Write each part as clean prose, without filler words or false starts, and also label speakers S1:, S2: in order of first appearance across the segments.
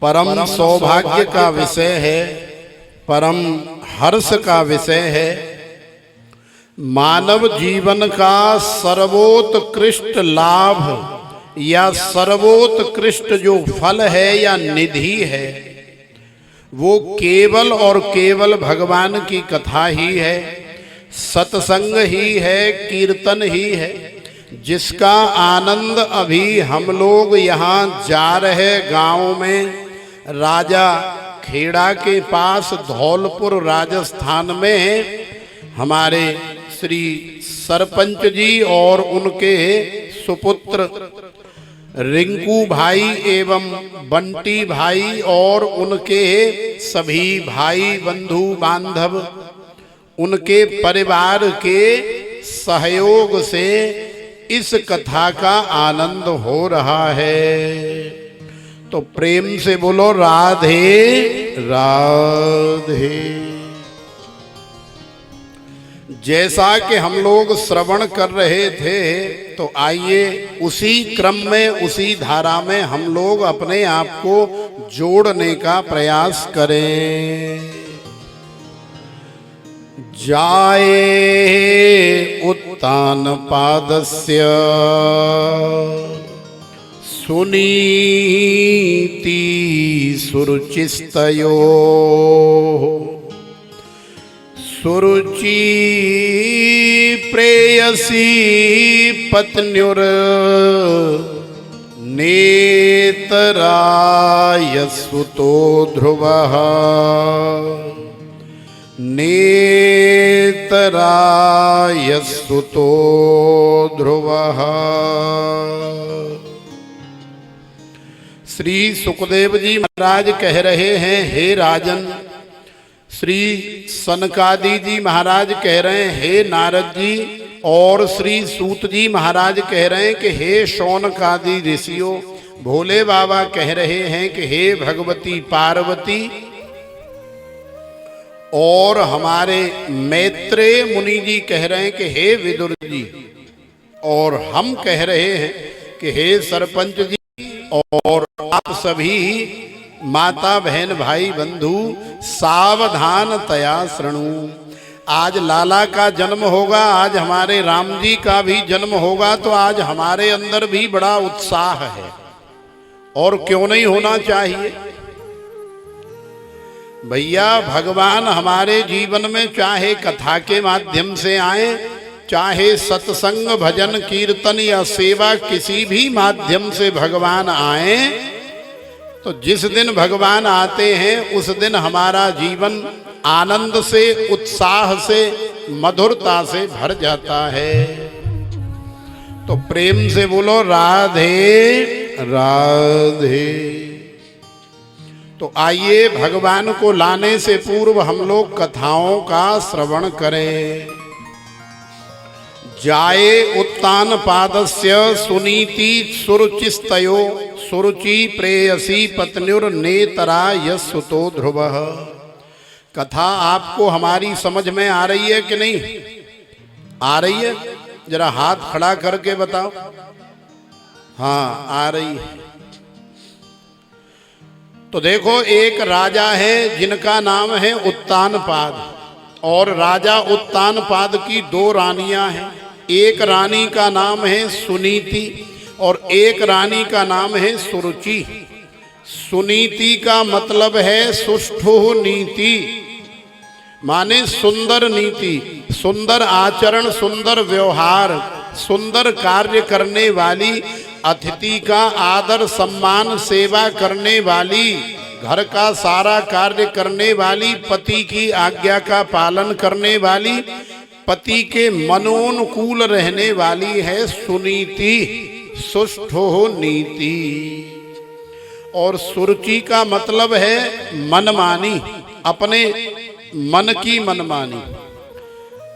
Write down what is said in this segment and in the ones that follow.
S1: परम सौभाग्य का विषय है, परम हर्ष का विषय है। मानव जीवन का सर्वोत्कृष्ट लाभ या सर्वोत्कृष्ट जो फल है या निधि है, वो केवल और केवल भगवान की कथा ही है, सत्संग ही है, कीर्तन ही है, जिसका आनंद अभी हम लोग यहाँ जा रहे गांव में राजा खेड़ा के पास धौलपुर राजस्थान में हमारे श्री सरपंच जी और उनके सुपुत्र रिंकू भाई एवं बंटी भाई और उनके सभी भाई बंधु बांधव उनके परिवार के सहयोग से इस कथा का आनंद हो रहा है। तो प्रेम से बोलो राधे राधे। जैसा कि हम लोग श्रवण कर रहे थे, तो आइए उसी क्रम में, उसी धारा में हम लोग अपने आप को जोड़ने का प्रयास करें। जाए उत्तान पादस्य सुनीति सुरुचिस्तयो सुरुचि प्रेयसी पत्न्युर नेतराय सुतो ध्रुवः नेतराय सुतो ध्रुवः। श्री सुखदेव जी महाराज कह रहे हैं, हे राजन। श्री सनकादि जी महाराज कह रहे हैं, हे नारद जी। और श्री सूत जी महाराज कह रहे हैं कि हे शौनकादि ऋषियों। भोले बाबा कह रहे हैं कि हे भगवती पार्वती। और हमारे मैत्रेय मुनि जी कह रहे हैं कि हे विदुर जी। और हम कह रहे हैं कि हे सरपंच जी और आप सभी माता बहन भाई बंधु सावधान तया शृणु। आज लाला का जन्म होगा, आज हमारे राम जी का भी जन्म होगा, तो आज हमारे अंदर भी बड़ा उत्साह है। और क्यों नहीं होना चाहिए भैया। भगवान हमारे जीवन में चाहे कथा के माध्यम से आए, चाहे सत्संग भजन कीर्तन या सेवा किसी भी माध्यम से भगवान आए, तो जिस दिन भगवान आते हैं उस दिन हमारा जीवन आनंद से, उत्साह से, मधुरता से भर जाता है। तो प्रेम से बोलो राधे राधे। तो आइए भगवान को लाने से पूर्व हम लोग कथाओं का श्रवण करें। जाए उत्तान पादस्य सुनीति सुरुचिस्तयो सुरुचि प्रेयसी पत्न्युर नेतरा यस्सुतो ध्रुवः। कथा आपको हमारी समझ में आ रही है कि नहीं आ रही है? जरा हाथ खड़ा करके बताओ। हाँ, आ रही है। तो देखो, एक राजा है जिनका नाम है उत्तानपाद, और राजा उत्तानपाद की दो रानियां हैं। एक रानी का नाम है सुनीति और एक रानी का नाम है सुरुचि। सुनीति का मतलब है सुष्ठु नीति, माने सुंदर नीति, सुंदर आचरण, सुंदर व्यवहार, सुंदर कार्य करने वाली, अतिथि का आदर सम्मान सेवा करने वाली, घर का सारा कार्य करने वाली, पति की आज्ञा का पालन करने वाली, पति के मनोनुकूल रहने वाली है सुनीति, सुष्ठु नीति। और सुरुचि का मतलब है मनमानी, अपने मन की मनमानी,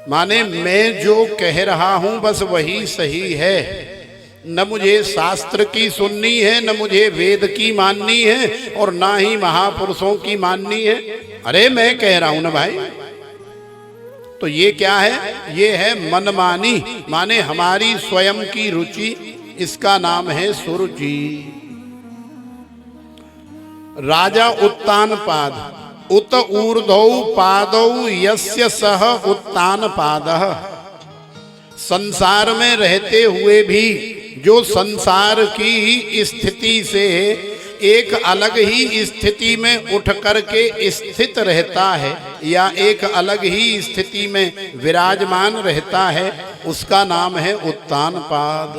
S1: माने मैं जो कह रहा हूं बस वही सही है, न मुझे शास्त्र की सुननी है, न मुझे वेद की माननी है, और ना ही महापुरुषों की माननी है। अरे मैं कह रहा हूं ना भाई। तो ये क्या है? ये है मनमानी, माने हमारी स्वयं की रुचि, इसका नाम है सुरुचि। राजा उत्तानपाद, उत ऊर्ध्वौ पादौ यस्य सह उत्तानपादः। संसार में रहते हुए भी जो संसार की स्थिति से एक अलग ही स्थिति में उठ करके स्थित रहता है या एक अलग ही स्थिति में विराजमान रहता है, उसका नाम है उत्तानपाद।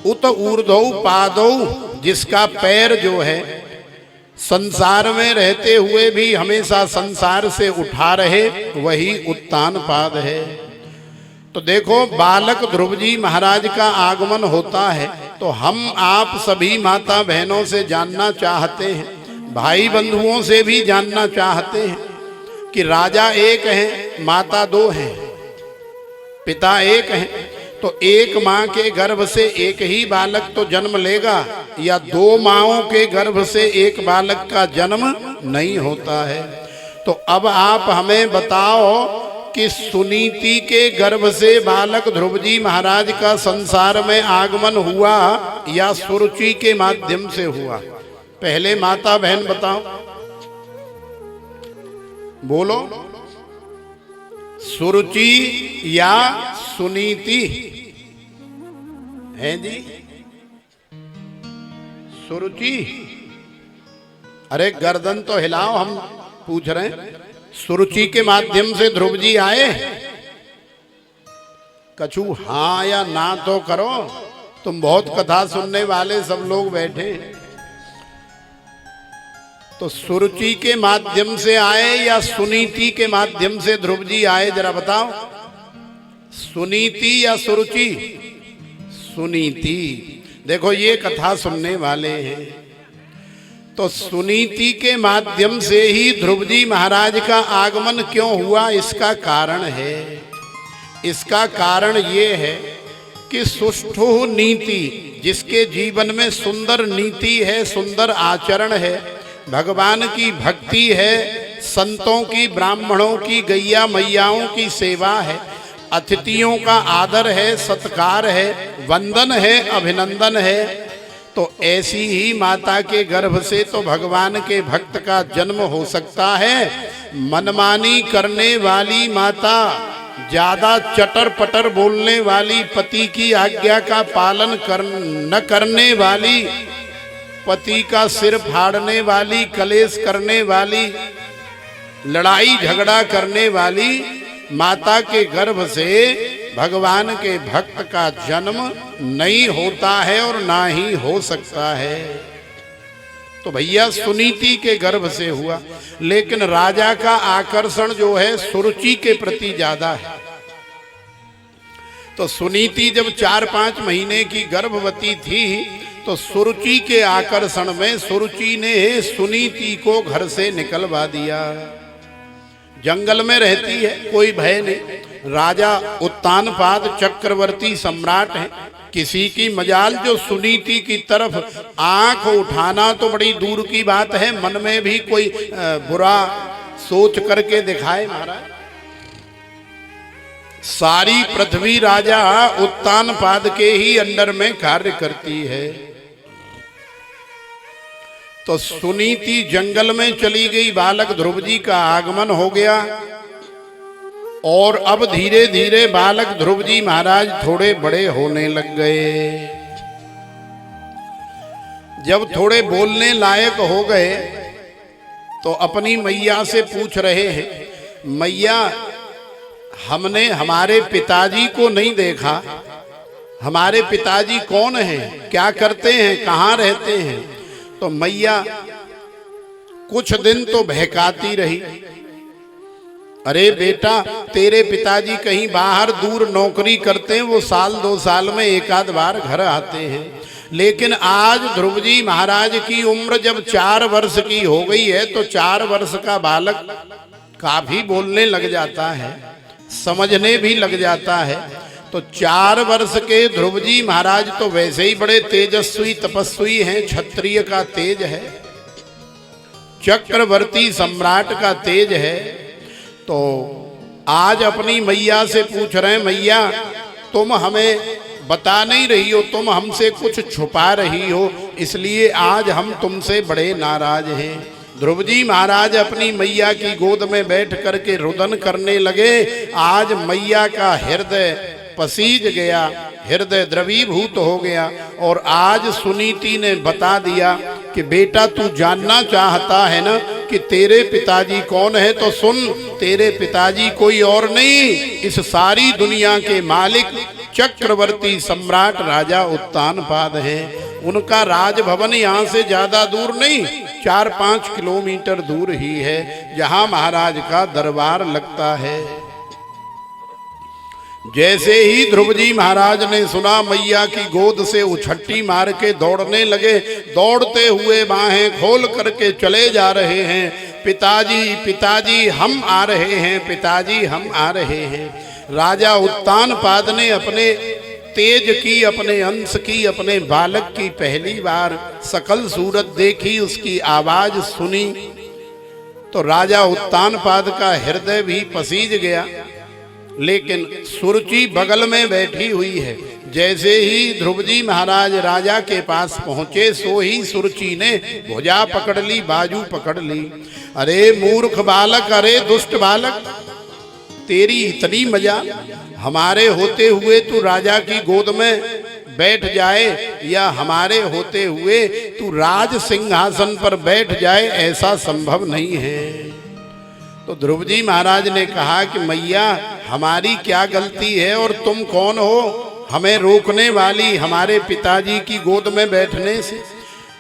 S1: उत ऊर्ध्वौ पादौ, जिसका पैर जो है संसार में रहते हुए भी हमेशा संसार से उठा रहे, वही उत्तानपाद है। तो देखो, बालक ध्रुव जी महाराज का आगमन होता है तो हम आप सभी माता बहनों से जानना चाहते हैं, भाई बंधुओं से भी जानना चाहते हैं कि राजा एक है, माता दो हैं, पिता एक है, तो एक माँ के गर्भ से एक ही बालक तो जन्म लेगा या दो माँओं के गर्भ से एक बालक का जन्म नहीं होता है। तो अब आप हमें बताओ कि सुनीति के गर्भ से बालक ध्रुव जी महाराज का संसार में आगमन हुआ या सुरुचि के माध्यम से हुआ? पहले माता बहन बताओ, बोलो, सुरुचि या सुनीति? है जी, सुरुचि? अरे गर्दन तो हिलाओ, हम पूछ रहे हैं। सुरुचि के माध्यम से ध्रुव जी आए? कछु हाँ या ना तो करो, तुम बहुत कथा सुनने वाले सब लोग बैठे। तो सुरुचि के माध्यम से आए या सुनीति के माध्यम से ध्रुव जी आए, जरा बताओ। सुनीति या सुरुचि? सुनीति। देखो, ये कथा सुनने वाले हैं तो सुनीति के माध्यम से ही ध्रुव जी महाराज का आगमन क्यों हुआ, इसका कारण है। इसका कारण ये है कि सुष्ठु नीति, जिसके जीवन में सुंदर नीति है, सुंदर आचरण है, भगवान की भक्ति है, संतों की, ब्राह्मणों की, गैया मैयाओं की सेवा है, अतिथियों का आदर है, सत्कार है, वंदन है, अभिनंदन है, तो ऐसी ही माता के गर्भ से तो भगवान के भक्त का जन्म हो सकता है। मनमानी करने वाली माता, ज्यादा चटर पटर बोलने वाली, पति की आज्ञा का पालन न करने वाली, पति का सिर फाड़ने वाली, कलेश करने वाली, लड़ाई झगड़ा करने वाली माता के गर्भ से भगवान के भक्त का जन्म नहीं होता है और ना ही हो सकता है। तो भैया सुनीति के गर्भ से हुआ, लेकिन राजा का आकर्षण जो है सुरुचि के प्रति ज्यादा है। तो सुनीति जब 4-5 महीने की गर्भवती थी तो सुरुचि के आकर्षण में सुरुचि ने सुनीति को घर से निकलवा दिया। जंगल में रहती है, कोई भय नहीं। राजा उत्तानपाद चक्रवर्ती सम्राट है, किसी की मजाल जो सुनीति की तरफ आंख उठाना तो बड़ी दूर की बात है, मन में भी कोई बुरा सोच करके दिखाए महाराज। सारी पृथ्वी राजा उत्तानपाद के ही अंडर में कार्य करती है। तो सुनीति जंगल में चली गई, बालक ध्रुव जी का आगमन हो गया और अब धीरे धीरे बालक ध्रुव जी महाराज थोड़े बड़े होने लग गए। जब थोड़े बोलने लायक हो गए तो अपनी मैया से पूछ रहे हैं, मैया हमने हमारे पिताजी को नहीं देखा, हमारे पिताजी कौन हैं, क्या करते हैं, कहाँ रहते हैं? तो मैया कुछ दिन तो बहकाती रही, अरे बेटा तेरे पिताजी कहीं बाहर दूर नौकरी करते हैं, वो 1-2 साल में एक आध बार घर आते हैं। लेकिन आज ध्रुव जी महाराज की उम्र जब 4 वर्ष की हो गई है तो 4 वर्ष का बालक काफी बोलने लग जाता है, समझने भी लग जाता है। तो 4 वर्ष के ध्रुव जी महाराज तो वैसे ही बड़े तेजस्वी तपस्वी हैं, क्षत्रिय का तेज है, चक्रवर्ती सम्राट का तेज है। तो आज अपनी मैया से पूछ रहे हैं, मैया तुम हमें बता नहीं रही हो, तुम हमसे कुछ छुपा रही हो, इसलिए आज हम तुमसे बड़े नाराज हैं। ध्रुव जी महाराज अपनी मैया की गोद में बैठ करके रुदन करने लगे। आज मैया का हृदय पसीज गया, हृदय द्रवीभूत हो गया। और आज सुनीति ने बता दिया कि बेटा तू जानना चाहता है ना कि तेरे पिताजी कौन है, तो सुन, तेरे पिताजी कोई और नहीं, इस सारी दुनिया के मालिक चक्रवर्ती सम्राट राजा उत्तानपाद हैं। उनका राजभवन यहाँ से ज्यादा दूर नहीं, 4-5 किलोमीटर दूर ही है, जहाँ महाराज का दरबार लगता है। जैसे ही ध्रुव जी महाराज ने सुना, मैया की गोद से उछट्टी मार के दौड़ने लगे। दौड़ते हुए बाहें खोल करके चले जा रहे हैं। पिताजी पिताजी हम आ रहे हैं, पिताजी हम आ रहे हैं। राजा उत्तानपाद ने अपने तेज की, अपने अंश की, अपने बालक की पहली बार सकल सूरत देखी, उसकी आवाज सुनी तो राजा उत्तानपाद का हृदय भी पसीज गया। लेकिन सुरुचि बगल में बैठी हुई है। जैसे ही ध्रुव जी महाराज राजा के पास पहुंचे, सो ही सुरुचि ने भुजा पकड़ ली, बाजू पकड़ ली। अरे मूर्ख बालक, अरे दुष्ट बालक, तेरी इतनी मजा, हमारे होते हुए तू राजा की गोद में बैठ जाए, या हमारे होते हुए तू राज सिंहासन पर बैठ जाए, ऐसा संभव नहीं है। तो ध्रुव जी महाराज ने कहा कि मैया हमारी क्या गलती है और तुम कौन हो हमें रोकने वाली हमारे पिताजी की गोद में बैठने से।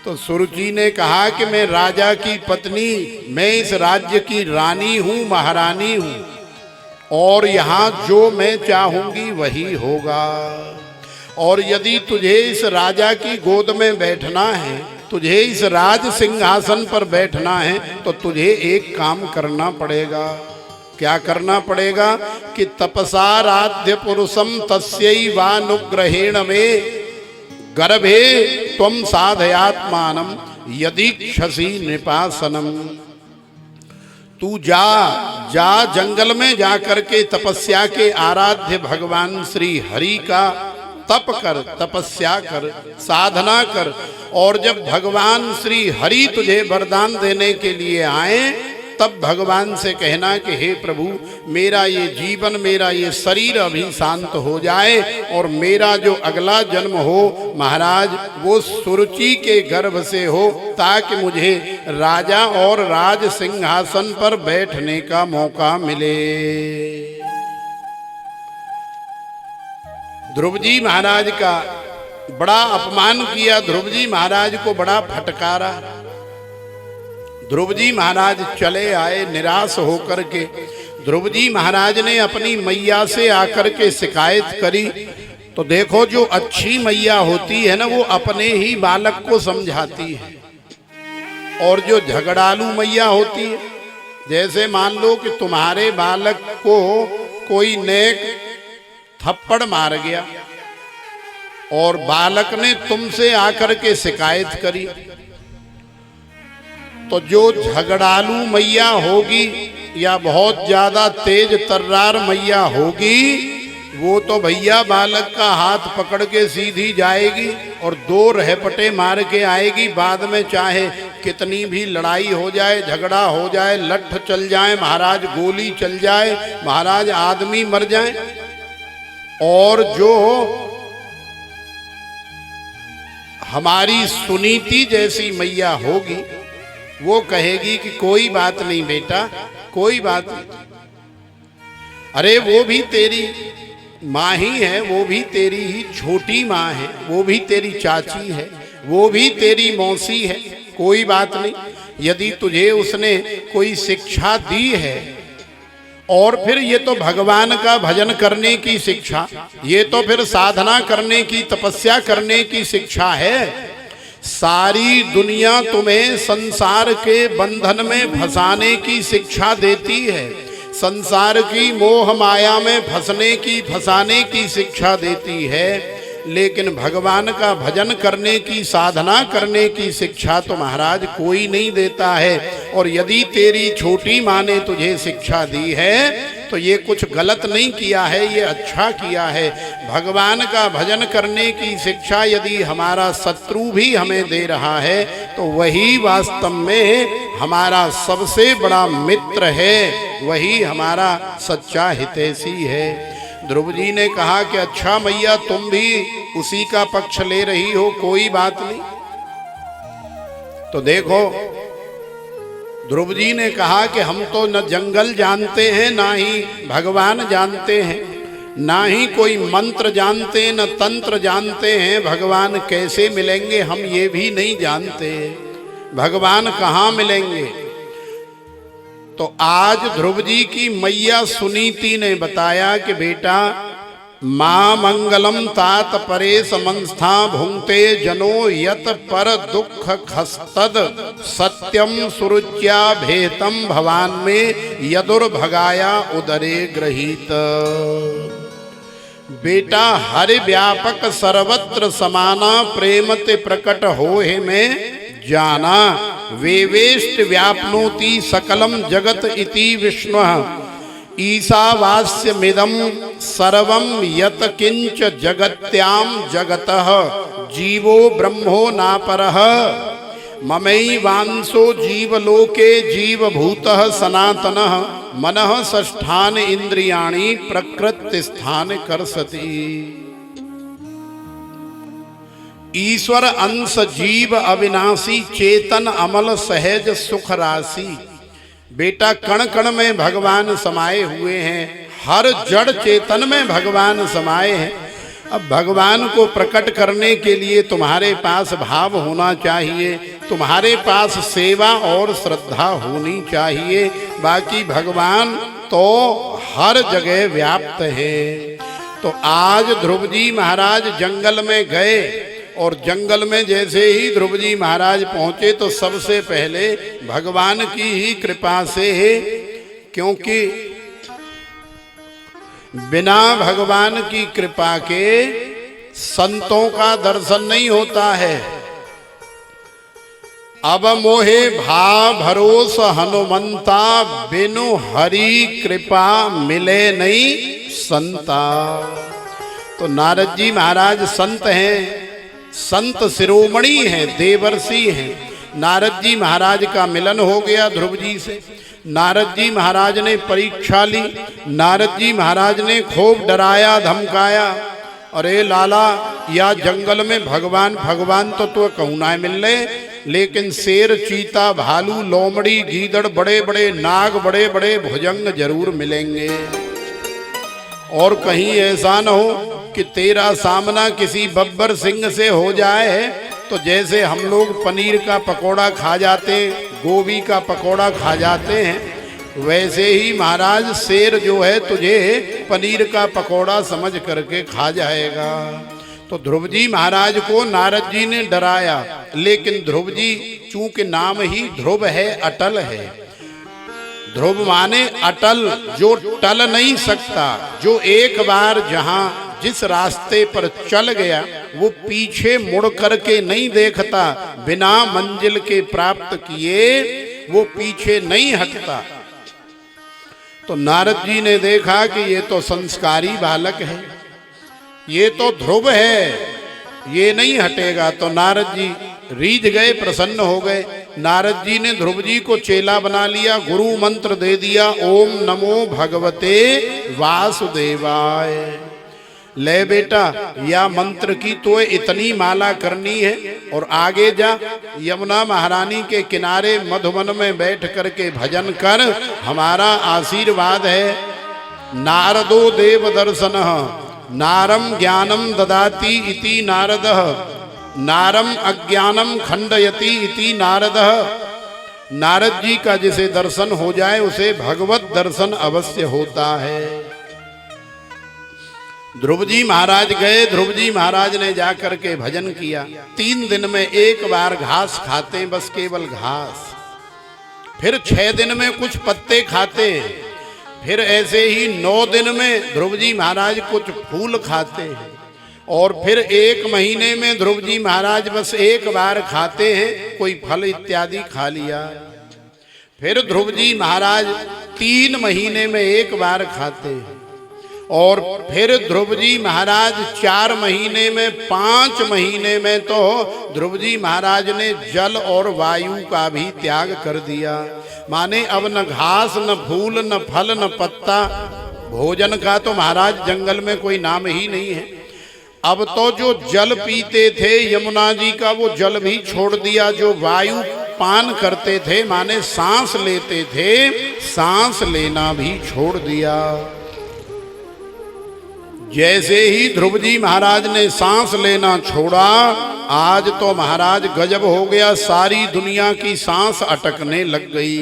S1: तो सुरुचि ने कहा कि मैं राजा की पत्नी, मैं इस राज्य की रानी हूँ, महारानी हूँ, और यहाँ जो मैं चाहूंगी वही होगा। और यदि तुझे इस राजा की गोद में बैठना है, तुझे इस राज सिंहासन पर बैठना है, तो तुझे एक काम करना पड़ेगा। क्या करना पड़ेगा कि तपसाराध्य पुरुषम तस्यैवानुग्रहेण में गर्भे त्वं साधयात्मानं यदीक्षसि नृपासनम। तू जा जंगल में जा करके तपस्या के आराध्य भगवान श्री हरि का तप कर, तपस्या कर, साधना कर। और जब भगवान श्री हरि तुझे वरदान देने के लिए आए, तब भगवान से कहना कि हे प्रभु, मेरा ये जीवन, मेरा ये शरीर अभी शांत हो जाए, और मेरा जो अगला जन्म हो महाराज वो सुरुचि के गर्भ से हो, ताकि मुझे राजा और राज सिंहासन पर बैठने का मौका मिले। ध्रुव जी महाराज का बड़ा अपमान किया, ध्रुव जी महाराज को बड़ा फटकारा। ध्रुव जी महाराज चले आए निराश होकर के। ध्रुव जी महाराज ने अपनी मैया से आकर के शिकायत करी। तो देखो, जो अच्छी मैया होती है ना, वो अपने ही बालक को समझाती है, और जो झगड़ालू मैया होती है, जैसे मान लो कि तुम्हारे बालक को कोई नेक थप्पड़ मार गया और बालक ने तुमसे आकर के शिकायत करी, तो जो झगड़ालू मैया होगी या बहुत ज्यादा तेज तर्रार मैया होगी, वो तो भैया बालक का हाथ पकड़ के सीधी जाएगी और 2 रहपटे मार के आएगी। बाद में चाहे कितनी भी लड़ाई हो जाए, झगड़ा हो जाए, लठ चल जाए महाराज, गोली चल जाए महाराज, आदमी मर जाए। और जो हमारी सुनीति जैसी मैया होगी, वो कहेगी कि कोई बात नहीं बेटा, कोई बात नहीं, अरे वो भी तेरी माँ ही है, वो भी तेरी ही छोटी माँ है, वो भी तेरी चाची है, वो भी तेरी मौसी है, कोई बात नहीं। यदि तुझे उसने कोई शिक्षा दी है, और फिर ये तो भगवान का भजन करने की शिक्षा, ये तो फिर साधना करने की, तपस्या करने की शिक्षा है। सारी दुनिया तुम्हें संसार के बंधन में फंसाने की शिक्षा देती है, संसार की मोह माया में फंसाने की शिक्षा देती है, लेकिन भगवान का भजन करने की, साधना करने की शिक्षा तो महाराज कोई नहीं देता है। और यदि तेरी छोटी माँ ने तुझे शिक्षा दी है, तो ये कुछ गलत नहीं किया है, ये अच्छा किया है। भगवान का भजन करने की शिक्षा यदि हमारा शत्रु भी हमें दे रहा है तो वही वास्तव में हमारा सबसे बड़ा मित्र है, वही हमारा सच्चा हितैषी है। ध्रुव जी ने कहा कि अच्छा मैया तुम भी उसी का पक्ष ले रही हो, कोई बात नहीं। तो देखो ध्रुव जी ने कहा कि हम तो न जंगल जानते हैं, ना ही भगवान जानते हैं, ना ही कोई मंत्र जानते, न तंत्र जानते हैं। भगवान कैसे मिलेंगे हम ये भी नहीं जानते, भगवान कहाँ मिलेंगे। तो आज ध्रुव जी की मैया सुनीति ने बताया कि बेटा मां मंगलम तात परेश मंस्था भुंक्ते जनो यत पर दुख खस्तद सत्यम सुरुच्या भेतम भवान में यदुर्भगाया उदरे गृहीत। बेटा हरि व्यापक सर्वत्र समाना प्रेमते प्रकट होए में जाना वेवेष्ट व्याप्नोति सकलम जगत इति विष्णु ईशावास्यमिदं सर्वं यत किंच जगत्याम जगतः जीवो ब्रह्मो नापरः ममैवांसो जीवलोके जीवभूतः सनातनः मनः षष्ठान इंद्रियाणि प्रकृति स्थान कर्षति। ईश्वर अंश जीव अविनाशी चेतन अमल सहज सुख राशि। बेटा कण कण में भगवान समाये हुए हैं, हर जड़ चेतन में भगवान समाये हैं। अब भगवान को प्रकट करने के लिए तुम्हारे पास भाव होना चाहिए, तुम्हारे पास सेवा और श्रद्धा होनी चाहिए। बाकी भगवान तो हर जगह व्याप्त है। तो आज ध्रुव जी महाराज जंगल में गए और जंगल में जैसे ही ध्रुव जी महाराज पहुंचे तो सबसे पहले भगवान की ही कृपा से, क्योंकि बिना भगवान की कृपा के संतों का दर्शन नहीं होता है। अब मोहे भा भरोस हनुमंता बिनु हरि कृपा मिले नहीं संता। तो नारद जी महाराज संत हैं, संत शिरोमणि हैं, देवर्षि हैं। नारद जी महाराज का मिलन हो गया ध्रुव जी से। नारद जी महाराज ने परीक्षा ली, नारद जी महाराज ने खूब डराया धमकाया, अरे लाला या जंगल में भगवान भगवान तो कहूँ ना मिल रहे, लेकिन शेर चीता भालू लोमड़ी गीदड़ बड़े बड़े नाग बड़े बड़े भुजंग जरूर मिलेंगे। और कहीं ऐसा न हो कि तेरा सामना किसी बब्बर सिंह से हो जाए तो जैसे हम लोग पनीर का पकोड़ा खा जाते, गोभी का पकोड़ा खा जाते हैं, वैसे ही महाराज शेर जो है तुझे पनीर का पकोड़ा समझ करके खा जाएगा। तो ध्रुव जी महाराज को नारद जी ने डराया, लेकिन ध्रुव जी चूंकि नाम ही ध्रुव है, अटल है। ध्रुव माने अटल, जो टल नहीं सकता, जो एक बार जहां जिस रास्ते पर चल गया वो पीछे मुड़ करके नहीं देखता, बिना मंजिल के प्राप्त किए वो पीछे नहीं हटता। तो नारद जी ने देखा कि ये तो संस्कारी बालक है, ये तो ध्रुव है, ये नहीं हटेगा। तो नारद जी रीझ गए, प्रसन्न हो गए। नारद जी ने ध्रुव जी को चेला बना लिया, गुरु मंत्र दे दिया, ओम नमो भगवते वासुदेवाय। ले बेटा या मंत्र की तो इतनी माला करनी है और आगे जा यमुना महारानी के किनारे मधुवन में बैठ करके भजन कर, हमारा आशीर्वाद है। नारदो देव दर्शन नारम ज्ञानम ददाति इति नारदः नारम अज्ञानम खंडयति इति नारदः। नारद जी का जिसे दर्शन हो जाए उसे भगवत दर्शन अवश्य होता है। ध्रुव जी महाराज गए, ध्रुव जी महाराज ने जाकर के भजन किया। 3 दिन में एक बार घास खाते हैं, बस केवल घास। फिर 6 दिन में कुछ पत्ते खाते हैं। फिर ऐसे ही 9 दिन में ध्रुव जी महाराज कुछ फूल खाते हैं। और फिर 1 महीने में ध्रुव जी महाराज बस एक बार खाते हैं, कोई फल इत्यादि खा लिया। फिर ध्रुव जी महाराज 3 महीने में एक बार खाते हैं। और फिर ध्रुव जी महाराज 4 महीने में, 5 महीने में तो ध्रुव जी महाराज ने जल और वायु का भी त्याग कर दिया। माने अब न घास, न फूल, न फल, न पत्ता, भोजन का तो महाराज जंगल में कोई नाम ही नहीं है। अब तो जो जल पीते थे यमुना जी का, वो जल भी छोड़ दिया। जो वायु पान करते थे, माने सांस लेते थे, सांस लेना भी छोड़ दिया। जैसे ही ध्रुव जी महाराज ने सांस लेना छोड़ा, आज तो महाराज गजब हो गया। सारी दुनिया की सांस अटकने लग गई।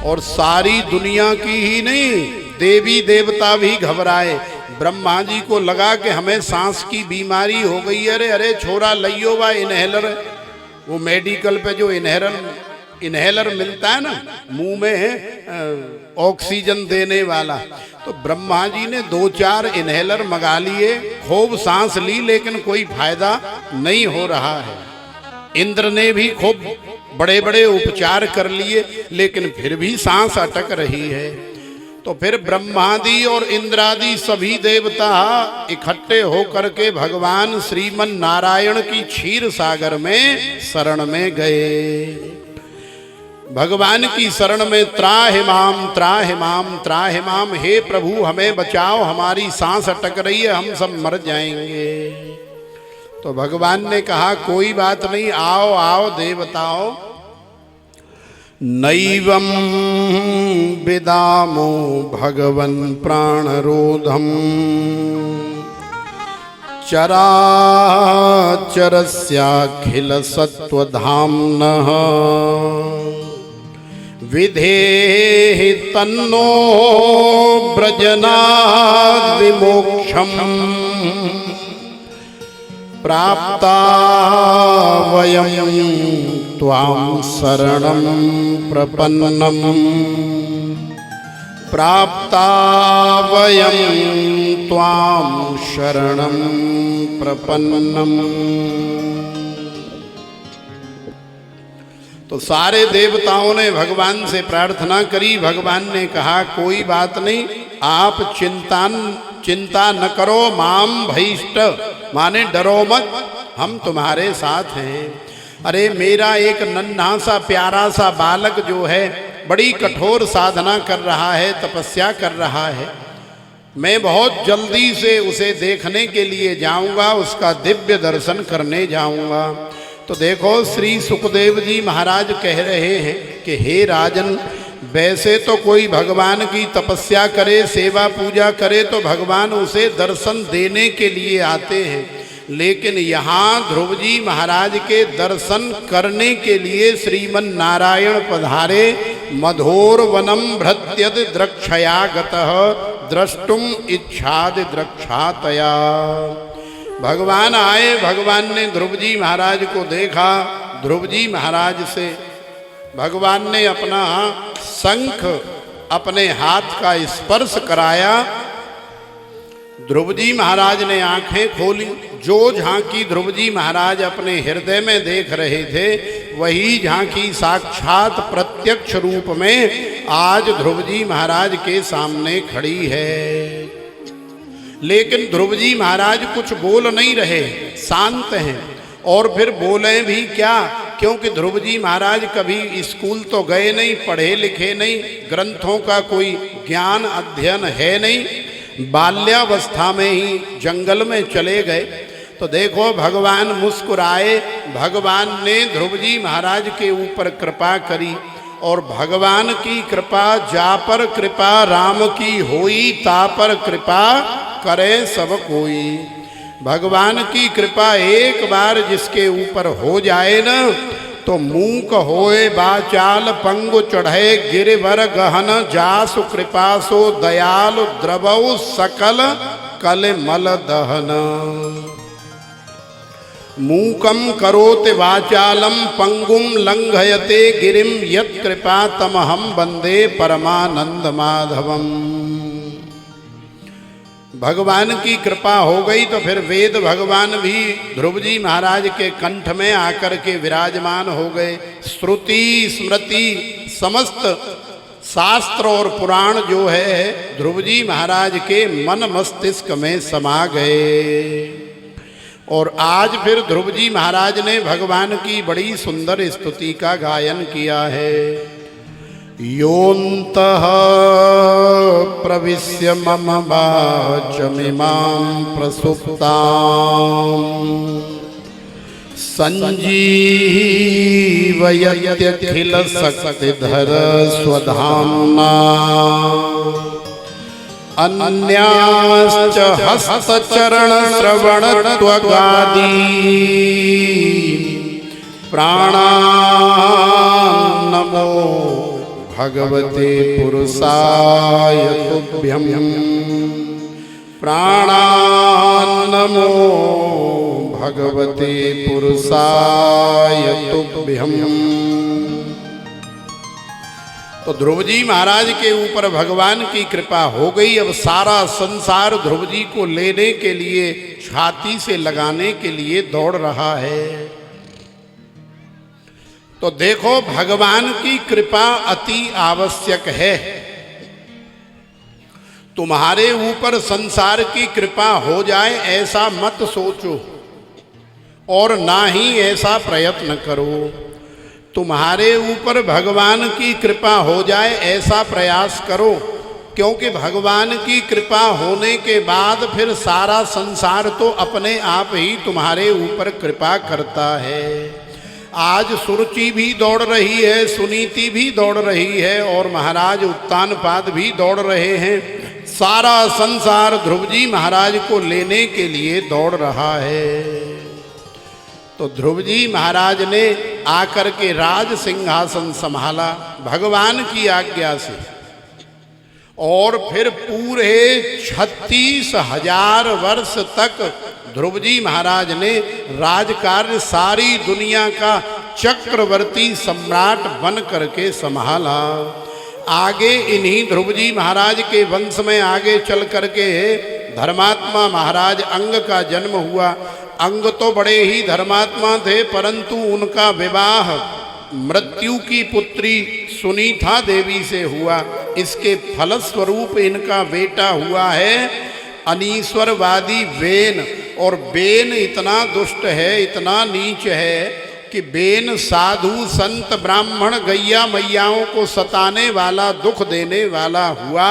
S1: और सारी दुनिया की ही नहीं, देवी देवता भी घबराए। ब्रह्मा जी को लगा कि हमें सांस की बीमारी हो गई। अरे अरे छोरा लइयो बा इनहेलर, वो मेडिकल पे जो इनहेलर मिलता है ना, मुंह में ऑक्सीजन देने वाला, तो ब्रह्मा जी ने 2-4 इनहेलर मंगा लिए, खूब सांस ली, लेकिन कोई फायदा नहीं हो रहा है। इंद्र ने भी खूब बड़े बड़े उपचार कर लिए, लेकिन फिर भी सांस अटक रही है। तो फिर ब्रह्मादि और इंद्रादि सभी देवता इकट्ठे होकर के भगवान श्रीमन नारायण की क्षीर सागर में शरण में गए। भगवान की शरण में त्राहिमाम त्राहिमाम त्राहिमाम, हे प्रभु हमें बचाओ, हमारी सांस अटक रही है, हम सब मर जाएंगे। तो भगवान ने कहा कोई बात नहीं, आओ आओ देवताओं। नैवं विदामो भगवन् प्राणरोधम चराचरस्याखिल सत्वधाम्नः विधेहि तन्नो व्रजनाद् विमोक्षम् प्राप्ता वयं त्वां शरणं प्रपन्नम् प्राप्ता वयं त्वां शरणं प्रपन्नम्। तो सारे देवताओं ने भगवान से प्रार्थना करी। भगवान ने कहा कोई बात नहीं, आप चिंता न करो, माम भैष्ट, माने डरो मत, हम तुम्हारे साथ हैं। अरे मेरा एक नन्हा सा प्यारा सा बालक जो है बड़ी कठोर साधना कर रहा है, तपस्या कर रहा है, मैं बहुत जल्दी से उसे देखने के लिए जाऊंगा, उसका दिव्य दर्शन करने जाऊंगा। तो देखो श्री सुखदेव जी महाराज कह रहे हैं कि हे राजन, वैसे तो कोई भगवान की तपस्या करे, सेवा पूजा करे तो भगवान उसे दर्शन देने के लिए आते हैं, लेकिन यहाँ ध्रुव जी महाराज के दर्शन करने के लिए श्रीमन नारायण पधारे। मधोर वनम भृत्यद द्रक्षया गतः द्रष्टुम इच्छाद द्रक्षातया। भगवान आए, भगवान ने ध्रुव जी महाराज को देखा। ध्रुव जी महाराज से भगवान ने अपना शंख अपने हाथ का स्पर्श कराया। ध्रुव जी महाराज ने आंखें खोली। जो झांकी ध्रुव जी महाराज अपने हृदय में देख रहे थे, वही झांकी साक्षात प्रत्यक्ष रूप में आज ध्रुव जी महाराज के सामने खड़ी है। लेकिन ध्रुव जी महाराज कुछ बोल नहीं रहे, शांत हैं। और फिर बोले भी क्या, क्योंकि ध्रुव जी महाराज कभी स्कूल तो गए नहीं, पढ़े लिखे नहीं, ग्रंथों का कोई ज्ञान अध्ययन है नहीं, बाल्यावस्था में ही जंगल में चले गए। तो देखो भगवान मुस्कुराए, भगवान ने ध्रुव जी महाराज के ऊपर कृपा करी। और भगवान की कृपा, जा पर कृपा राम की होई, ता पर कृपा करे सब कोई। भगवान की कृपा एक बार जिसके ऊपर हो जाए न, तो मूक होए बाचाल पंगु चढ़े गिरिवर गहन, जासु कृपा सो दयालु द्रवौ सकल कल मल दहन। मूकम करोति वाचालम पंगुम लंघयते गिरिम, यत् कृपा तमहम वंदे परमानंद माधवम। भगवान की कृपा हो गई तो फिर वेद भगवान भी ध्रुव जी महाराज के कंठ में आकर के विराजमान हो गए। श्रुति स्मृति समस्त शास्त्र और पुराण जो है ध्रुव जी महाराज के मन मस्तिष्क में समा गए। और आज फिर ध्रुव जी महाराज ने भगवान की बड़ी सुंदर स्तुति का गायन किया है। योऽन्तः प्रविश्य मम वाचमिमां प्रसुप्ताम् संजीवयत्यखिल शक्तिधर स्वधाम्ना अन्याश्च हस्तचरण श्रवण त्वगादि प्राणान् नमो भगवते पुरुषाय तुभ्यं प्राणान् नमो भगवते पुरुषाय तुभ्यं। तो ध्रुव जी महाराज के ऊपर भगवान की कृपा हो गई। अब सारा संसार ध्रुव जी को लेने के लिए, छाती से लगाने के लिए दौड़ रहा है। तो देखो भगवान की कृपा अति आवश्यक है। तुम्हारे ऊपर संसार की कृपा हो जाए ऐसा मत सोचो और ना ही ऐसा प्रयत्न करो। तुम्हारे ऊपर भगवान की कृपा हो जाए ऐसा प्रयास करो, क्योंकि भगवान की कृपा होने के बाद फिर सारा संसार तो अपने आप ही तुम्हारे ऊपर कृपा करता है। आज सुरुचि भी दौड़ रही है, सुनीति भी दौड़ रही है और महाराज उत्तानपाद भी दौड़ रहे हैं। सारा संसार ध्रुव जी महाराज को लेने के लिए दौड़ रहा है। तो ध्रुव जी महाराज ने आकर के राज सिंहासन संभाला भगवान की आज्ञा से, और फिर पूरे 36,000 वर्ष तक ध्रुव जी महाराज ने राजकार्य सारी दुनिया का चक्रवर्ती सम्राट बन करके संभाला। आगे इन्हीं ध्रुव जी महाराज के वंश में आगे चल करके धर्मात्मा महाराज अंग का जन्म हुआ। अंग तो बड़े ही धर्मात्मा थे, परंतु उनका विवाह मृत्यु की पुत्री सुनीता देवी से हुआ। इसके फलस्वरूप इनका बेटा हुआ है अनीश्वरवादी बेन। और बेन इतना दुष्ट है, इतना नीच है कि बेन साधु संत ब्राह्मण गैया मैयाओं को सताने वाला, दुख देने वाला हुआ।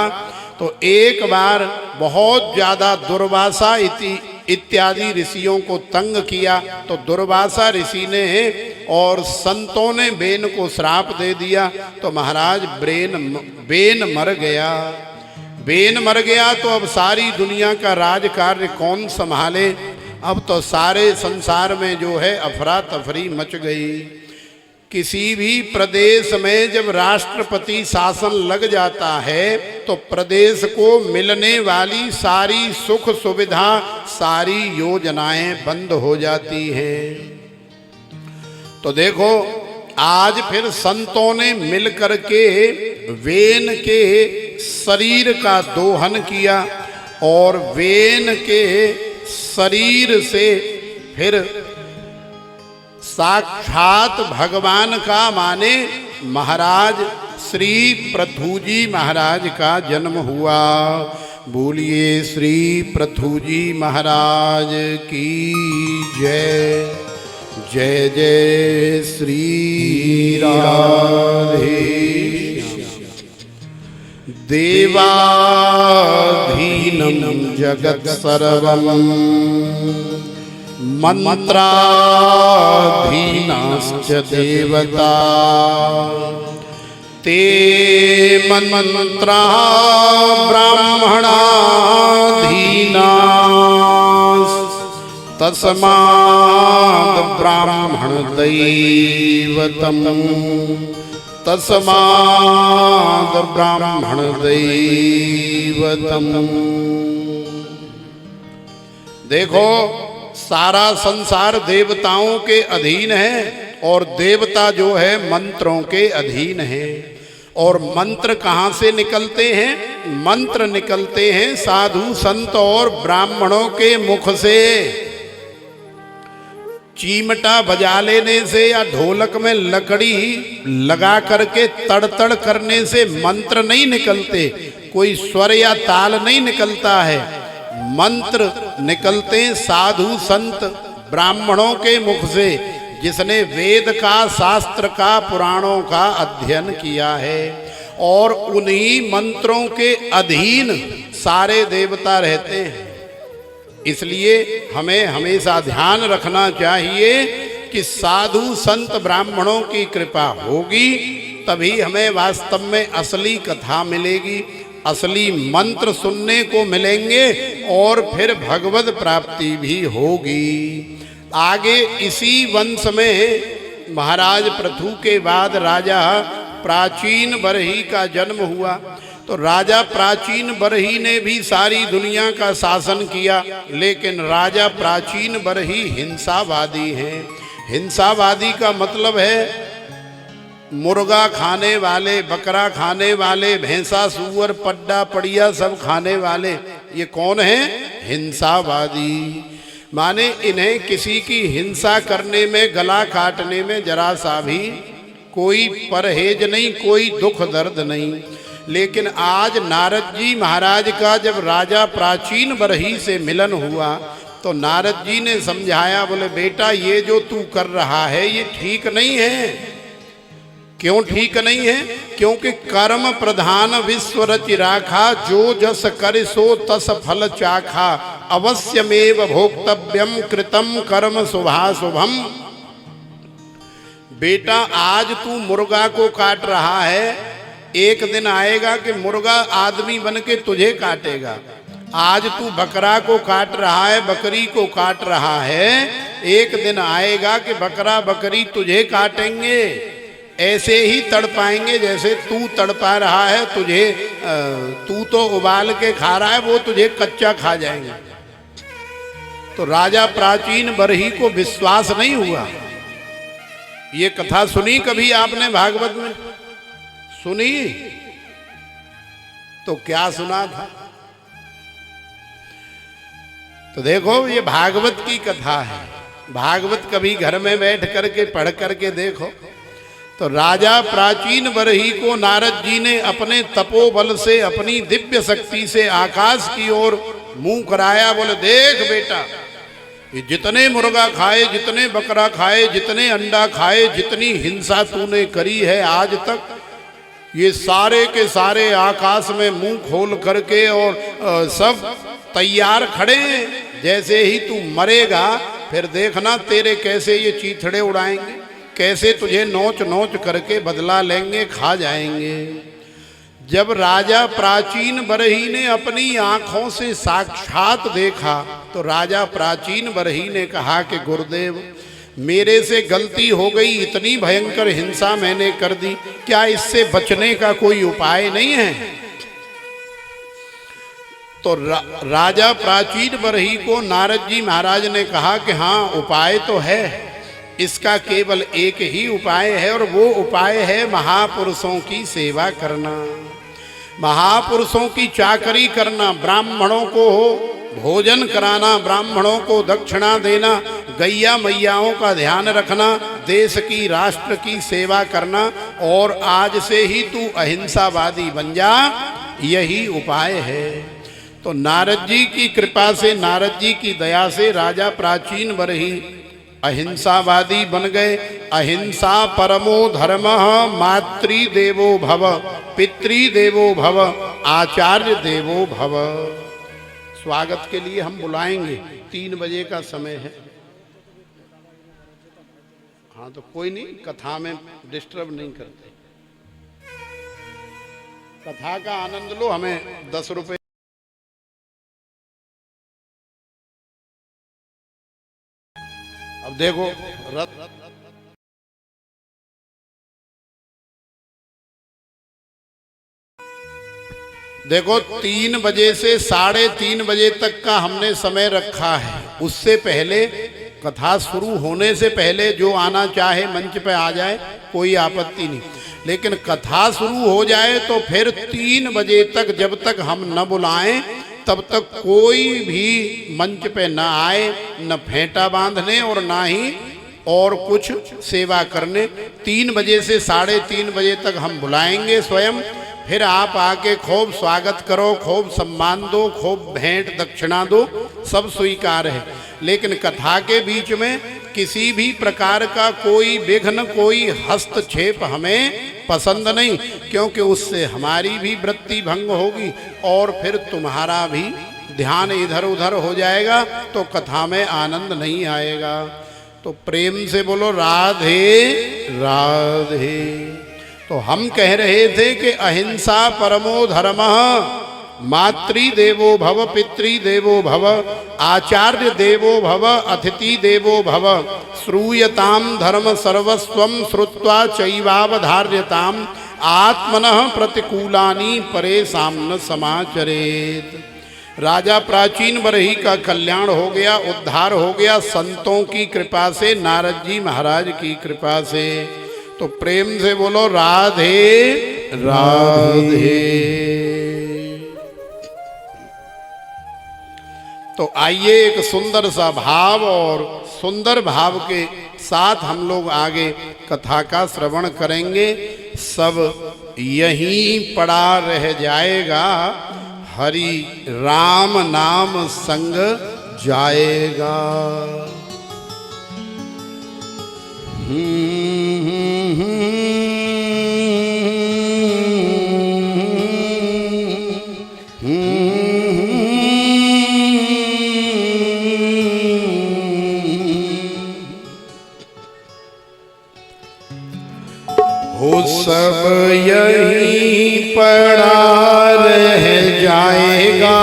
S1: तो एक बार बहुत ज़्यादा दुर्वासा इत्यादि ऋषियों को तंग किया, तो दुर्वासा ऋषि ने और संतों ने बेन को श्राप दे दिया। तो महाराज बेन मर गया। बेन मर गया तो अब सारी दुनिया का राज कार्य कौन संभाले। अब तो सारे संसार में जो है अफरा तफरी मच गई। किसी भी प्रदेश में जब राष्ट्रपति शासन लग जाता है तो प्रदेश को मिलने वाली सारी सुख सुविधा, सारी योजनाएं बंद हो जाती हैं। तो देखो आज फिर संतों ने मिलकर के वेन के शरीर का दोहन किया और वेन के शरीर से फिर साक्षात भगवान का माने महाराज श्री पृथुजी महाराज का जन्म हुआ। बोलिए श्री पृथुजी महाराज की जय। जय जय श्री राधे। देवाधीनं जगत् सर्वं मंत्राधीनाश्च देवता ते मंत्रा ब्राह्मणाधीना तस्मात् ब्राह्मण दैवतम् तस्मात् ब्राह्मण दैवतम्। देखो सारा संसार देवताओं के अधीन है और देवता जो है मंत्रों के अधीन है। और मंत्र कहाँ से निकलते हैं? मंत्र निकलते हैं साधु संत और ब्राह्मणों के मुख से। चीमटा बजा लेने से या ढोलक में लकड़ी लगा करके तड़तड़ करने से मंत्र नहीं निकलते, कोई स्वर या ताल नहीं निकलता है। मंत्र निकलते साधु संत ब्राह्मणों के मुख से, जिसने वेद का, शास्त्र का, पुराणों का अध्ययन किया है। और उन्हीं मंत्रों के अधीन सारे देवता रहते हैं। इसलिए हमें हमेशा ध्यान रखना चाहिए कि साधु संत ब्राह्मणों की कृपा होगी तभी हमें वास्तव में असली कथा मिलेगी, असली मंत्र सुनने को मिलेंगे और फिर भगवत प्राप्ति भी होगी। आगे इसी वंश में महाराज पृथु के बाद राजा प्राचीन बरही का जन्म हुआ। तो राजा प्राचीन बरही ने भी सारी दुनिया का शासन किया, लेकिन राजा प्राचीन बरही हिंसावादी हैं। हिंसावादी का मतलब है मुर्गा खाने वाले, बकरा खाने वाले, भैंसा सूअर पड्डा पड़िया सब खाने वाले। ये कौन है? हिंसावादी। माने इन्हें किसी की हिंसा करने में, गला काटने में जरा सा भी कोई परहेज नहीं, कोई दुख दर्द नहीं। लेकिन आज नारद जी महाराज का जब राजा प्राचीन बरही से मिलन हुआ तो नारद जी ने समझाया, बोले बेटा ये जो तू कर रहा है ये ठीक नहीं है। क्यों ठीक नहीं है? क्योंकि कर्म प्रधान विश्व रचि राखा, जो जस कर सो तस फल चाखा, अवश्यमेव भोक्तव्यम कृतम कर्म शुभाशुभम। बेटा आज तू मुर्गा को काट रहा है, एक दिन आएगा कि मुर्गा आदमी बन के तुझे काटेगा। आज तू बकरा को काट रहा है, बकरी को काट रहा है, एक दिन आएगा कि बकरा बकरी तुझे काटेंगे। ऐसे ही तड़पाएंगे जैसे तू तड़पा रहा है, तुझे तू तो उबाल के खा रहा है, वो तुझे कच्चा खा जाएंगे। तो राजा प्राचीन बरही को विश्वास नहीं हुआ। ये कथा सुनी कभी आपने भागवत में? सुनी? तो क्या सुना था? तो देखो ये भागवत की कथा है। भागवत कभी घर में बैठ करके पढ़ करके देखो। तो राजा प्राचीन बरही को नारद जी ने अपने तपोबल से, अपनी दिव्य शक्ति से आकाश की ओर मुंह कराया। बोले देख बेटा, ये जितने मुर्गा खाए, जितने बकरा खाए, जितने अंडा खाए, जितनी हिंसा तूने करी है आज तक, ये सारे के सारे आकाश में मुंह खोल करके और सब तैयार खड़े हैं। जैसे ही तू मरेगा फिर देखना तेरे कैसे ये चीथड़े उड़ाएंगे, कैसे तुझे नोच नोच करके बदला लेंगे, खा जाएंगे। जब राजा प्राचीन बरही ने अपनी आंखों से साक्षात देखा तो राजा प्राचीन बरही ने कहा कि गुरुदेव मेरे से गलती हो गई, इतनी भयंकर हिंसा मैंने कर दी, क्या इससे बचने का कोई उपाय नहीं है? तो राजा प्राचीन बरही को नारद जी महाराज ने कहा कि हाँ उपाय तो है, इसका केवल एक ही उपाय है और वो उपाय है महापुरुषों की सेवा करना, महापुरुषों की चाकरी करना, ब्राह्मणों को भोजन कराना, ब्राह्मणों को दक्षिणा देना, गैया मैयाओं का ध्यान रखना, देश की राष्ट्र की सेवा करना। और आज से ही तू अहिंसावादी बन जा, यही उपाय है। तो नारद जी की कृपा से, नारद जी की दया से राजा प्राचीन बरही अहिंसावादी बन गए। अहिंसा परमो धर्म, मातृदेवो भव, पितृदेवो भव, आचार्य देवो भव। स्वागत के लिए हम बुलाएंगे, 3 बजे का समय है। हाँ तो कोई नहीं, कथा में डिस्टर्ब नहीं करते, कथा का आनंद लो। हमें 10 रुपए अब देखो देखो 3 बजे से 3:30 बजे तक का हमने समय रखा है। उससे पहले कथा शुरू होने से पहले जो आना चाहे मंच पे आ जाए, कोई आपत्ति नहीं। लेकिन कथा शुरू हो जाए तो फिर 3 बजे तक जब तक हम न बुलाएं तब तक कोई भी मंच पे न आए, न फेंटा बांधने और ना ही और कुछ सेवा करने। 3 बजे से 3:30 बजे तक हम बुलाएंगे स्वयं, फिर आप आके खूब स्वागत करो, खूब सम्मान दो, खूब भेंट दक्षिणा दो, सब स्वीकार है। लेकिन कथा के बीच में किसी भी प्रकार का कोई विघ्न, कोई हस्तक्षेप हमें पसंद नहीं, क्योंकि उससे हमारी भी वृत्ति भंग होगी और फिर तुम्हारा भी ध्यान इधर उधर हो जाएगा, तो कथा में आनंद नहीं आएगा। तो प्रेम से बोलो राधे राधे। तो हम कह रहे थे कि अहिंसा परमो धर्मः, मातृ देवो भव, पितृ देवो भव, आचार्य देवो भव, अतिथि देवो भव, श्रूयताम धर्म सर्वस्वम श्रुत्वा चैवावधार्यताम, आत्मनः प्रतिकूलानि परेषां न समाचरेत। राजा प्राचीन बरही का कल्याण हो गया, उद्धार हो गया संतों की कृपा से, नारद जी महाराज की कृपा से। तो प्रेम से बोलो राधे राधे। तो आइए एक सुंदर सा भाव और सुंदर भाव के साथ हम लोग आगे कथा का श्रवण करेंगे। सब यहीं पड़ा रह जाएगा, हरि राम नाम संग जाएगा। हो सब यहीं पड़ा रह जाएगा,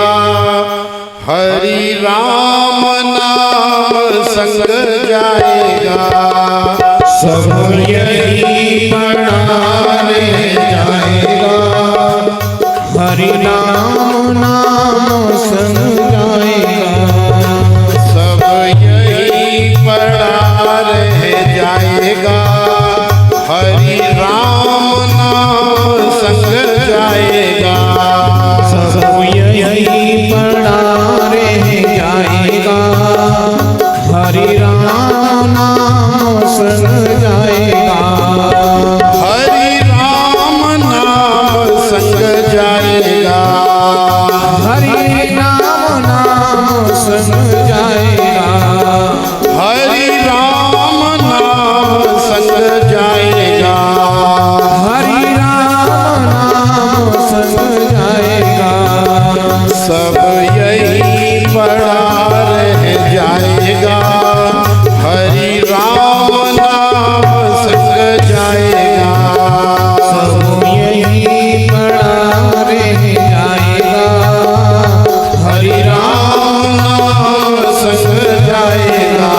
S1: हरि राम नाम संग जाएगा। सब यहीं पड़ा रह जाएगा, हरि राम नाम संग जाएगा। सब यहीं पड़ा रह जाएगा, हरि राम नाम संग जाएगा। सब यहीं पड़ा रह जाएगा, हरि राम नाम संग जाएगा। हरि राम नाम संग जाएगा, हरि राम नाम संग जाएगा। हरि राम नाम संग जाएगा, हरि राम नाम संग जाएगा। सब यहीं पड़ा रह जाएगा, हरि राम नाम संग जाएगा। सब यहीं पड़ा रह जाएगा, हरि राम नाम संग जाएगा।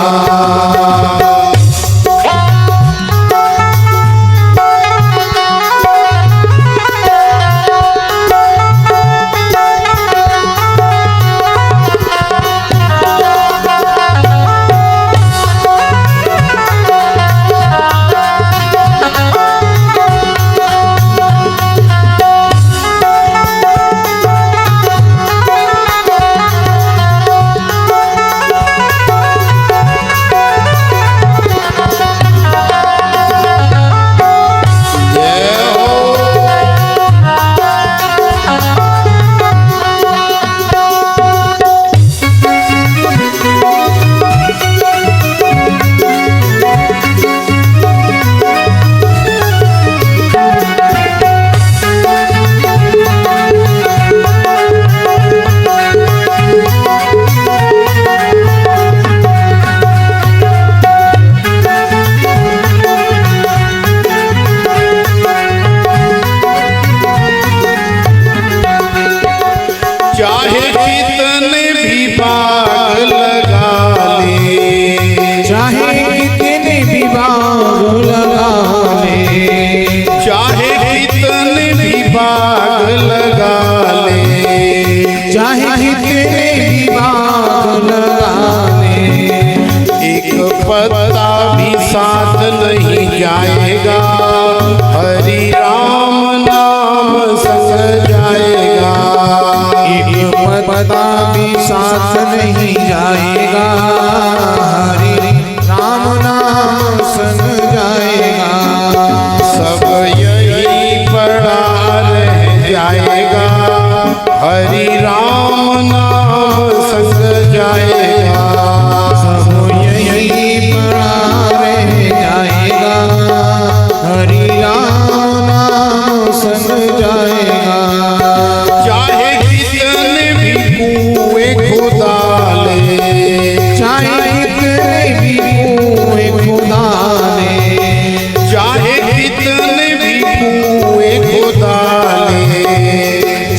S1: चाहे कितने भी बाग लगा ले, चाहे कितने भी बाग लगा ले, चाहे कितने भी बाग लगा ले, चाहे कितने भी बाग लगा ले, एक पत्ता भी साथ नहीं जाएगा, हरि राम नाम संग जाएगा। एक पत्ता यही पड़ा रह जाएगा, हरि राम नाम संग जाएगा।
S2: सब यही पड़ा रह जाएगा, हरि राम नाम संग जाएगा।
S1: चाहे कितने भी कुएं खुदा ले,
S2: चाहे कितने भी कुएं खुदा ले,
S1: चाहे कितने भी कुएं खुदा ले,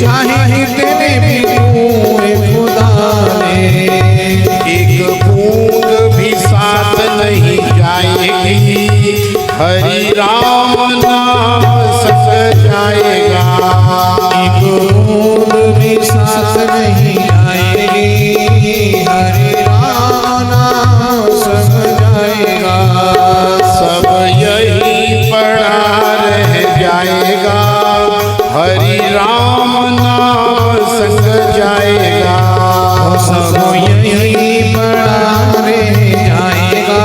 S2: चाहे कितने भी कुएं खुदा ले,
S1: एक बूंद भी साथ नहीं जाएगी, हरि राम नाम संग जाएगा।
S2: एक बूंद भी साथ नहीं आएगी, हरि राम नाम संग जाएगा।
S1: सब यही पड़ा रह जाएगा, हरि राम नाम संग जाएगा।
S2: सब यही पड़ा रह जाएगा,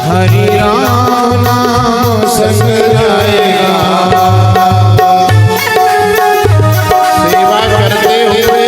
S2: हरि राम नाम संग जाएगा।
S1: सेवा करते हुए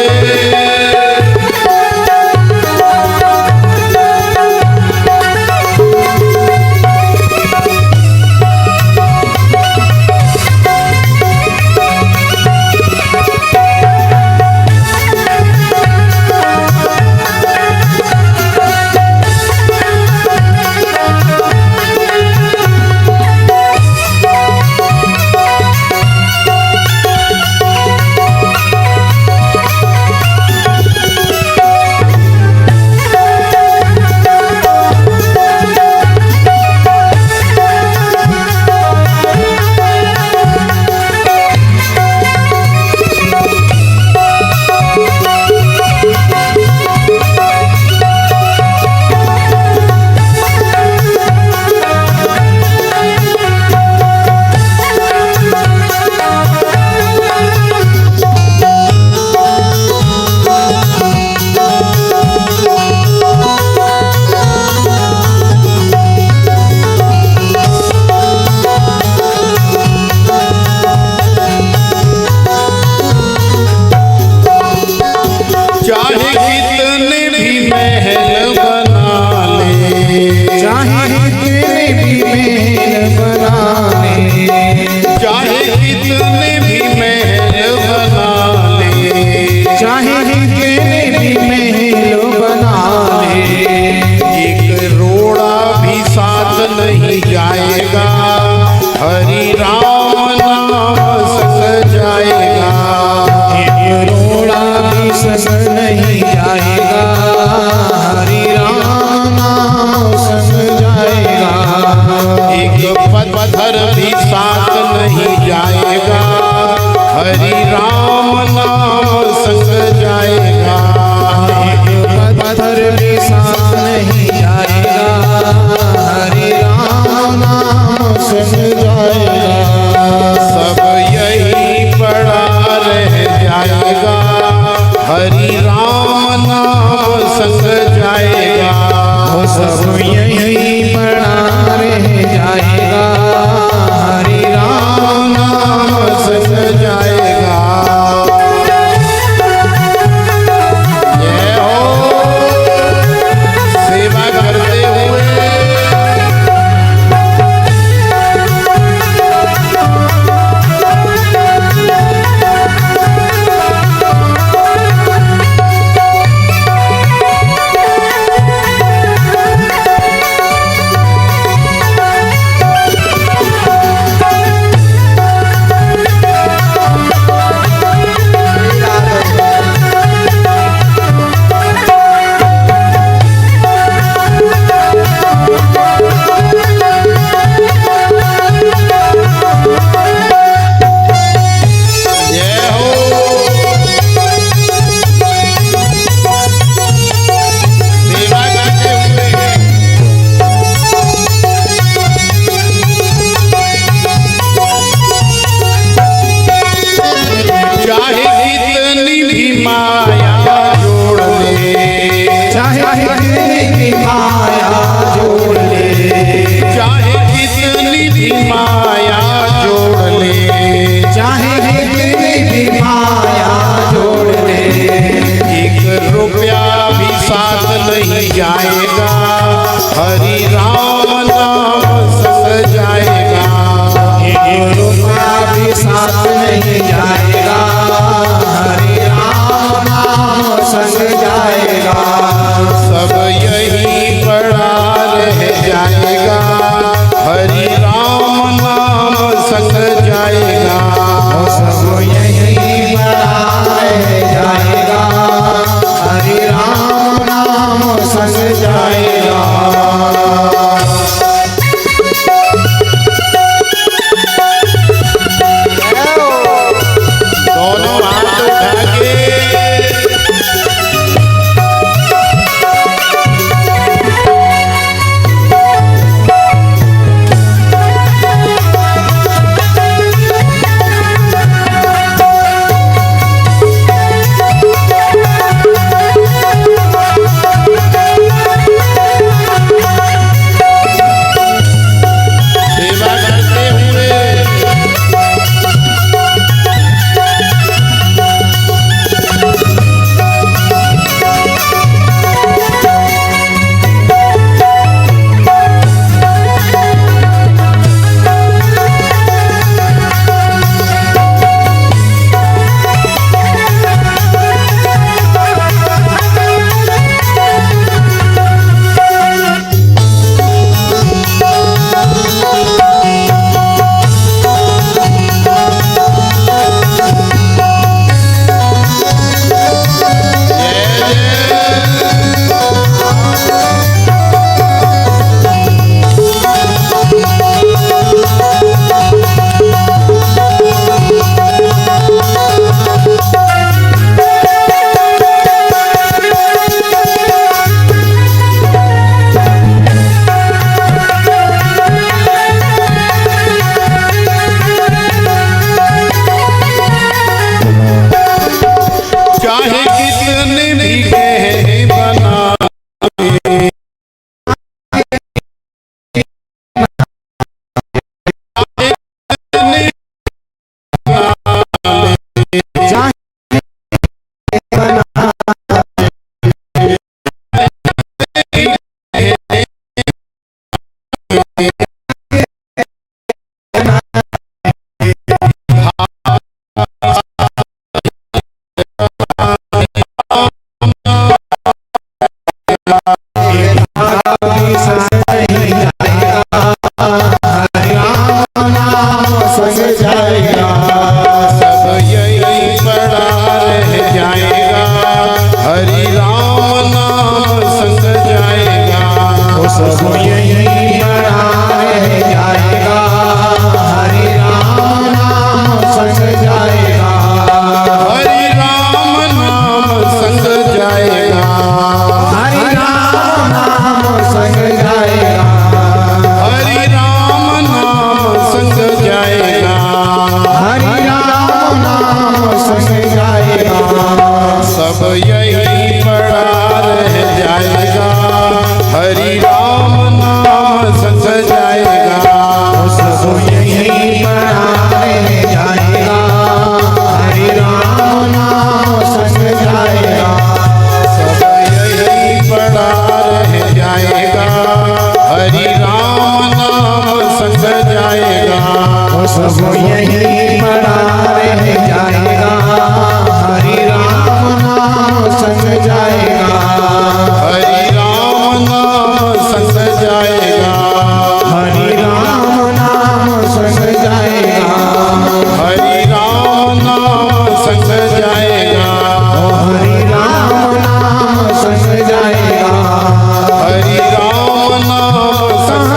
S2: संग जाएगा।
S1: सब यही पड़ा रह जाएगा, हरि राम नाम संग जाएगा।
S2: वो सब यही पड़ा रह जाएगा, हरि राम नाम संग जाएगा।
S1: हरि राम नाम संग जाएगा,
S2: हरि राम नाम संग जाएगा।
S1: हरि राम नाम संग जाएगा।
S2: हरि राम नाम संग जाएगा।
S1: सब यही पड़ा रह जाएगा, हरि राम नाम संग जाएगा।
S2: वो सब यही पड़ा रह जाएगा, हरि राम नाम संग जाएगा।
S1: सब यही पड़ा रह जाएगा, हरि राम नाम संग जाएगा।
S2: वो सब यही पड़ा रह जाएगा, हरि राम नाम संग जाएगा।
S1: हरि राम नाम संग जाएगा,
S2: हरि राम नाम संग जाएगा।
S1: हरि राम नाम संग जाएगा।
S2: हरि राम नाम संग जाएगा।
S1: हरि राम नाम संग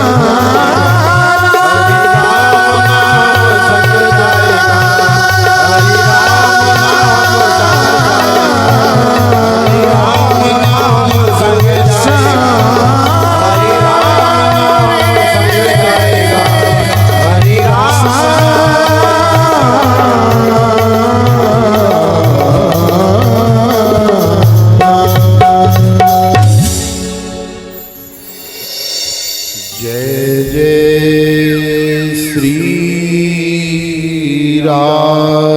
S1: जय जय श्री राम।